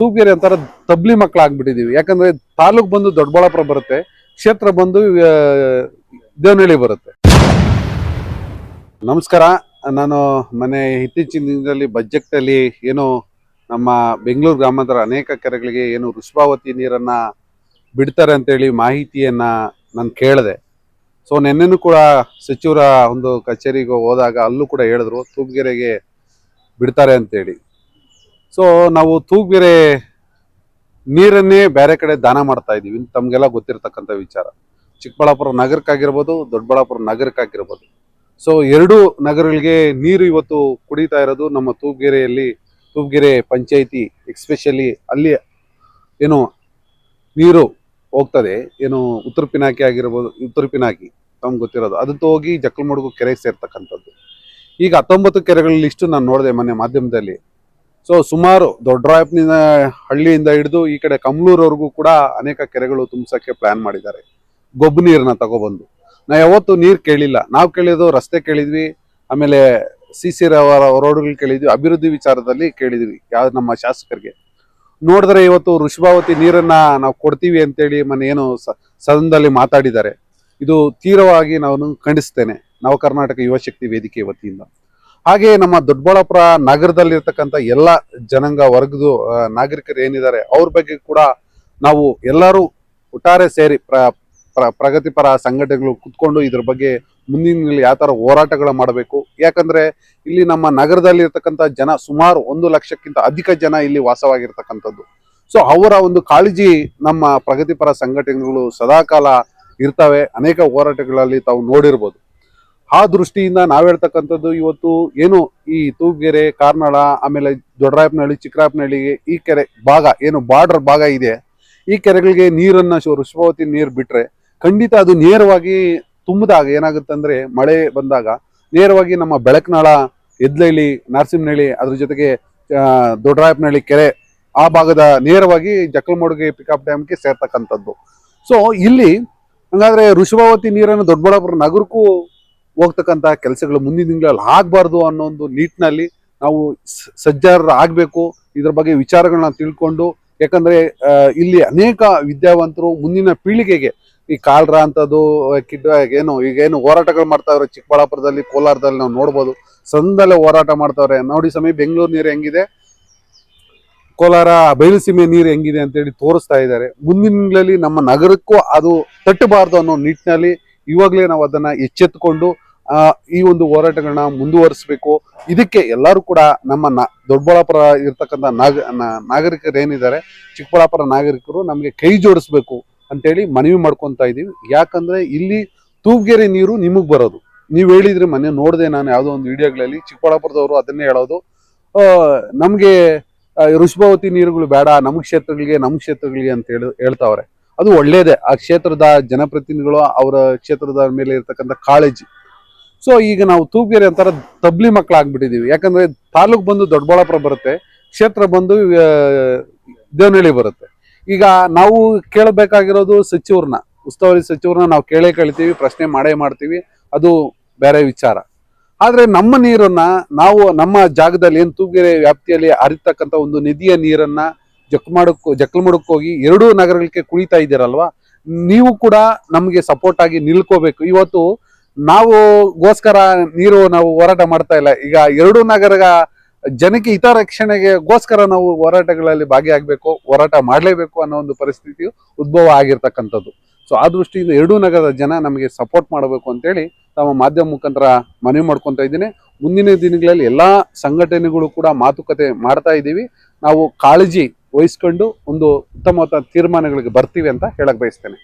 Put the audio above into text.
ತೂಪ್ಗೆರೆ ಅಂತಾರ ತಬ್ಲಿ ಮಕ್ಕಳಾಗ್ಬಿಟ್ಟಿದೀವಿ. ಯಾಕಂದ್ರೆ ತಾಲೂಕ್ ಬಂದು ದೊಡ್ಡಬಳ್ಳಾಪುರ ಬರುತ್ತೆ, ಕ್ಷೇತ್ರ ಬಂದು ದೇವನಹಳ್ಳಿ ಬರುತ್ತೆ. ನಮಸ್ಕಾರ. ನಾನು ಇತ್ತೀಚಿನ ದಿನದಲ್ಲಿ ಬಜೆಟ್ ಅಲ್ಲಿ ಏನು ನಮ್ಮ ಬೆಂಗಳೂರು ಗ್ರಾಮಾಂತರ ಅನೇಕ ಕೆರೆಗಳಿಗೆ ಏನು ವೃಷಭಾವತಿ ನೀರನ್ನ ಬಿಡ್ತಾರೆ ಅಂತೇಳಿ ಮಾಹಿತಿಯನ್ನ ನಾನು ಕೇಳಿದೆ. ಸೊ ನೆನ್ನೆನೂ ಕೂಡ ಸಚಿವರ ಒಂದು ಕಚೇರಿಗೆ ಹೋದಾಗ ಅಲ್ಲೂ ಕೂಡ ಹೇಳಿದ್ರು ತೂಪ್ಗೆರೆಗೆ ಬಿಡ್ತಾರೆ ಅಂತೇಳಿ. ಸೊ ನಾವು ತೂಪ್ಗೆರೆ ನೀರನ್ನೇ ಬೇರೆ ಕಡೆ ದಾನ ಮಾಡ್ತಾ ಇದೀವಿ, ತಮ್ಗೆಲ್ಲ ಗೊತ್ತಿರತಕ್ಕಂಥ ವಿಚಾರ. ಚಿಕ್ಕಬಳ್ಳಾಪುರ ನಗರಕ್ಕಾಗಿರ್ಬೋದು, ದೊಡ್ಡಬಳ್ಳಾಪುರ ನಗರಕ್ಕಾಗಿರ್ಬೋದು. ಸೊ ಎರಡು ನಗರಗಳಿಗೆ ನೀರು ಇವತ್ತು ಕುಡಿತಾ ಇರೋದು ನಮ್ಮ ತೂಪ್ಗೆರೆ ಪಂಚಾಯಿತಿ ಎಕ್ಸ್ಪೆಷಲಿ ಅಲ್ಲಿ ಏನು ನೀರು ಹೋಗ್ತದೆ, ಏನು ಉತ್ತರ ಪಿನಾಕಿ ಆಗಿರ್ಬೋದು, ಉತ್ತರ ಪಿನಾಕಿ ತಮ್ಗೆ ಗೊತ್ತಿರೋದು, ಅದಕ್ಕೆ ಹೋಗಿ ಜಕ್ಕಲಮಡುಗು ಕೆರೆಗೆ ಸೇರ್ತಕ್ಕಂಥದ್ದು. ಈಗ 19 ಕೆರೆಗಳ ಲಿಸ್ಟು ನಾನು ನೋಡಿದೆ ಮೊನ್ನೆ ಮಾಧ್ಯಮದಲ್ಲಿ. ಸೊ ಸುಮಾರು ದೊಡ್ಡರಾಯಪ್ಪನ ಹಳ್ಳಿಯಿಂದ ಹಿಡಿದು ಈ ಕಡೆ ಕಮ್ಲೂರ್ವರೆಗೂ ಕೂಡ ಅನೇಕ ಕೆರೆಗಳು ತುಂಬಿಸೋಕ್ಕೆ ಪ್ಲಾನ್ ಮಾಡಿದ್ದಾರೆ. ಗೊಬ್ಬು ನೀರನ್ನ ತಗೊಬಂದು ನಾವು ಯಾವತ್ತೂ ನೀರು ಕೇಳಿಲ್ಲ. ನಾವು ಕೇಳಿದ್ದು ರಸ್ತೆ ಕೇಳಿದ್ವಿ, ಆಮೇಲೆ ಸಿ ರೋಡ್ಗಳು ಕೇಳಿದ್ವಿ, ಅಭಿವೃದ್ಧಿ ವಿಚಾರದಲ್ಲಿ ಕೇಳಿದ್ವಿ ನಮ್ಮ ಶಾಸಕರಿಗೆ. ನೋಡಿದ್ರೆ ಇವತ್ತು ವೃಷಭಾವತಿ ನೀರನ್ನ ನಾವು ಕೊಡ್ತೀವಿ ಅಂತೇಳಿ ಏನು ಸದನದಲ್ಲಿ ಮಾತಾಡಿದ್ದಾರೆ. ಇದು ತೀವ್ರವಾಗಿ ನಾನು ಖಂಡಿಸ್ತೇನೆ ನವ ಕರ್ನಾಟಕ ಯುವ ಶಕ್ತಿ ವೇದಿಕೆ ವತಿಯಿಂದ. ಹಾಗೆ ನಮ್ಮ ದೊಡ್ಡಬಳ್ಳಾಪುರ ನಗರದಲ್ಲಿರ್ತಕ್ಕಂಥ ಎಲ್ಲ ಜನಾಂಗ ವರ್ಗದ ನಾಗರಿಕರು ಏನಿದ್ದಾರೆ ಅವ್ರ ಬಗ್ಗೆ ಕೂಡ ನಾವು ಎಲ್ಲರೂ ಒಟ್ಟಾರೆ ಸೇರಿ ಪ್ರಗತಿಪರ ಸಂಘಟನೆಗಳು ಕುತ್ಕೊಂಡು ಇದ್ರ ಬಗ್ಗೆ ಮುಂದಿನ ಯಾವ ತರ ಹೋರಾಟಗಳು ಮಾಡಬೇಕು. ಯಾಕಂದ್ರೆ ಇಲ್ಲಿ ನಮ್ಮ ನಗರದಲ್ಲಿ ಇರ್ತಕ್ಕಂಥ ಜನ ಸುಮಾರು 1 ಲಕ್ಷಕ್ಕಿಂತ ಅಧಿಕ ಜನ ಇಲ್ಲಿ ವಾಸವಾಗಿರ್ತಕ್ಕಂಥದ್ದು. ಸೊ ಅವರ ಒಂದು ಕಾಳಜಿ ನಮ್ಮ ಪ್ರಗತಿಪರ ಸಂಘಟನೆಗಳು ಸದಾಕಾಲ ಇರ್ತವೆ. ಅನೇಕ ಹೋರಾಟಗಳಲ್ಲಿ ತಾವು ನೋಡಿರ್ಬೋದು. ಆ ದೃಷ್ಟಿಯಿಂದ ನಾವ್ ಹೇಳ್ತಕ್ಕಂಥದ್ದು ಇವತ್ತು ಏನು ಈ ತೂಪ್ಗೆರೆ, ಕಾರ್ನಾಳ, ಆಮೇಲೆ ದೊಡ್ಡರಾಯಪ್ಪನಹಳ್ಳಿ, ಚಿಕ್ಕರಾಯಪ್ಪನಹಳ್ಳಿಗೆ ಈ ಕೆರೆ ಭಾಗ ಏನು ಬಾರ್ಡರ್ ಭಾಗ ಇದೆ, ಈ ಕೆರೆಗಳಿಗೆ ನೀರನ್ನ ವೃಷಭಾವತಿ ನೀರು ಬಿಟ್ರೆ ಖಂಡಿತ ಅದು ನೇರವಾಗಿ ತುಂಬಿದಾಗ ಏನಾಗುತ್ತೆ ಅಂದ್ರೆ ಮಳೆ ಬಂದಾಗ ನೇರವಾಗಿ ನಮ್ಮ ಬೆಳಕನಾಳ, ಎದ್ಲಹಳ್ಳಿ, ನರಸಿಂಹನಹಳ್ಳಿ, ಅದ್ರ ಜೊತೆಗೆ ದೊಡ್ಡರಾಯಪ್ಪನಹಳ್ಳಿ ಕೆರೆ ಆ ಭಾಗದ ನೇರವಾಗಿ ಜಕ್ಕಲಮಡುಗೆ ಪಿಕಪ್ ಡ್ಯಾಮ್ಗೆ ಸೇರ್ತಕ್ಕಂಥದ್ದು. ಸೊ ಇಲ್ಲಿ ಹಂಗಾದ್ರೆ ವೃಷಭಾವತಿ ನೀರನ್ನು ದೊಡ್ಡಬಳ್ಳಾಪುರ ನಗರಕ್ಕೂ ಹೋಗ್ತಕ್ಕಂಥ ಕೆಲಸಗಳು ಮುಂದಿನ ದಿನಗಳಲ್ಲಿ ಆಗ್ಬಾರ್ದು ಅನ್ನೋ ಒಂದು ನಿಟ್ಟಿನಲ್ಲಿ ನಾವು ಸಜ್ಜಾರ ಆಗ್ಬೇಕು. ಇದ್ರ ಬಗ್ಗೆ ವಿಚಾರಗಳನ್ನ ತಿಳ್ಕೊಂಡು, ಯಾಕಂದ್ರೆ ಇಲ್ಲಿ ಅನೇಕ ವಿದ್ಯಾವಂತರು ಮುಂದಿನ ಪೀಳಿಗೆಗೆ ಈ ಕಾಲ್ರ ಅಂತದ್ದು ಈಗೇನು ಹೋರಾಟಗಳು ಮಾಡ್ತಾ ಇದ್ರು ಚಿಕ್ಕಬಳ್ಳಾಪುರದಲ್ಲಿ, ಕೋಲಾರದಲ್ಲಿ ನಾವು ನೋಡ್ಬೋದು. ಸದನದಲ್ಲೇ ಹೋರಾಟ ಮಾಡ್ತಾವ್ರೆ. ನೋಡಿ ಸಮಯ ಬೆಂಗಳೂರು ನೀರು ಹೆಂಗಿದೆ, ಕೋಲಾರ ಬಯಲುಸೀಮೆ ನೀರು ಹೆಂಗಿದೆ ಅಂತೇಳಿ ತೋರಿಸ್ತಾ ಇದ್ದಾರೆ. ಮುಂದಿನ ದಿನಗಳಲ್ಲಿ ನಮ್ಮ ನಗರಕ್ಕೂ ಅದು ತಟ್ಟಬಾರ್ದು ಅನ್ನೋ ನಿಟ್ಟಿನಲ್ಲಿ ಇವಾಗಲೇ ನಾವು ಅದನ್ನ ಎಚ್ಚೆತ್ತುಕೊಂಡು ಈ ಒಂದು ಹೋರಾಟಗಳನ್ನ ಮುಂದುವರಿಸಬೇಕು. ಇದಕ್ಕೆ ಎಲ್ಲರೂ ಕೂಡ ನಮ್ಮ ದೊಡ್ಡಬಳ್ಳಾಪುರ ಇರ್ತಕ್ಕಂಥ ನಾಗರಿಕರು ಏನಿದ್ದಾರೆ, ಚಿಕ್ಕಬಳ್ಳಾಪುರ ನಾಗರಿಕರು ನಮಗೆ ಕೈ ಜೋಡಿಸ್ಬೇಕು ಅಂತೇಳಿ ಮನವಿ ಮಾಡ್ಕೊತಾ ಇದೀವಿ. ಯಾಕಂದ್ರೆ ಇಲ್ಲಿ ತೂಪ್ಗೆರೆ ನೀರು ನಿಮಗ್ ಬರೋದು. ನೀವ್ ಹೇಳಿದ್ರಿ, ಮೊನ್ನೆ ನೋಡಿದೆ ನಾನು ಯಾವುದೋ ಒಂದು ವಿಡಿಯೋಗಳಲ್ಲಿ, ಚಿಕ್ಕಬಳ್ಳಾಪುರದವರು ಅದನ್ನೇ ಹೇಳೋದು, ನಮ್ಗೆ ವೃಷಭಾವತಿ ನೀರುಗಳು ಬೇಡ, ನಮ್ಮ ಕ್ಷೇತ್ರಗಳಿಗೆ ಅಂತ ಹೇಳ್ತಾವ್ರೆ. ಅದು ಒಳ್ಳೇದೇ, ಆ ಕ್ಷೇತ್ರದ ಜನಪ್ರತಿನಿಧಿಗಳು ಅವರ ಕ್ಷೇತ್ರದ ಮೇಲೆ ಇರ್ತಕ್ಕಂಥ ಕಾಳಜಿ. ಸೊ ಈಗ ನಾವು ತೂಪ್ಗೆರೆ ಅಂತಾರ ತಬ್ಲಿ ಮಕ್ಕಳಾಗ್ಬಿಟ್ಟಿದೀವಿ. ಯಾಕಂದ್ರೆ ತಾಲೂಕ್ ಬಂದು ದೊಡ್ಡಬಳ್ಳಾಪುರ ಬರುತ್ತೆ, ಕ್ಷೇತ್ರ ಬಂದು ದೇವನಹಳ್ಳಿ ಬರುತ್ತೆ. ಈಗ ನಾವು ಕೇಳಬೇಕಾಗಿರೋದು ಸಚಿವರನ್ನ, ಉಸ್ತುವಾರಿ ಸಚಿವರನ್ನ ನಾವು ಕೇಳ್ತೀವಿ, ಪ್ರಶ್ನೆ ಮಾಡ್ತೀವಿ, ಅದು ಬೇರೆ ವಿಚಾರ. ಆದ್ರೆ ನಮ್ಮ ನೀರನ್ನ ನಾವು ನಮ್ಮ ಜಾಗದಲ್ಲಿ ಏನು ತೂಪ್ಗೆರೆ ವ್ಯಾಪ್ತಿಯಲ್ಲಿ ಹರಿತಕ್ಕಂಥ ಒಂದು ನದಿಯ ನೀರನ್ನ ಜಕ್ಕಲಮಡುಕ್ ಹೋಗಿ 2 ನಗರಗಳಿಗೆ ಕುಡಿತಾ ಇದ್ದೀರಲ್ವಾ, ನೀವು ಕೂಡ ನಮ್ಗೆ ಸಪೋರ್ಟ್ ಆಗಿ ನಿಲ್ಕೋಬೇಕು. ಇವತ್ತು ನಾವು ನಾವು ಹೋರಾಟ ಮಾಡ್ತಾ ಇಲ್ಲ. ಈಗ 2 ನಗರ ಜನಕ್ಕೆ ಹಿತರಕ್ಷಣೆಗೋಸ್ಕರ ನಾವು ಹೋರಾಟಗಳಲ್ಲಿ ಭಾಗಿಯಾಗಬೇಕು, ಹೋರಾಟ ಮಾಡಲೇಬೇಕು ಅನ್ನೋ ಒಂದು ಪರಿಸ್ಥಿತಿಯು ಉದ್ಭವ ಆಗಿರ್ತಕ್ಕಂಥದ್ದು. ಸೊ ಆ ದೃಷ್ಟಿಯಿಂದ 2 ನಗರದ ಜನ ನಮಗೆ ಸಪೋರ್ಟ್ ಮಾಡಬೇಕು ಅಂತೇಳಿ ತಮ್ಮ ಮಾಧ್ಯಮ ಮುಖಾಂತರ ಮನವಿ ಮಾಡ್ಕೊತಾ ಇದ್ದೀನಿ. ಮುಂದಿನ ದಿನಗಳಲ್ಲಿ ಎಲ್ಲಾ ಸಂಘಟನೆಗಳು ಕೂಡ ಮಾತುಕತೆ ಮಾಡ್ತಾ ಇದ್ದೀವಿ. ನಾವು ಕಾಳಜಿ ವಹಿಸ್ಕೊಂಡು ಒಂದು ಉತ್ತಮವಾದ ತೀರ್ಮಾನಗಳಿಗೆ ಬರ್ತೀವಿ ಅಂತ ಹೇಳಕ್ ಬಯಸ್ತೇನೆ.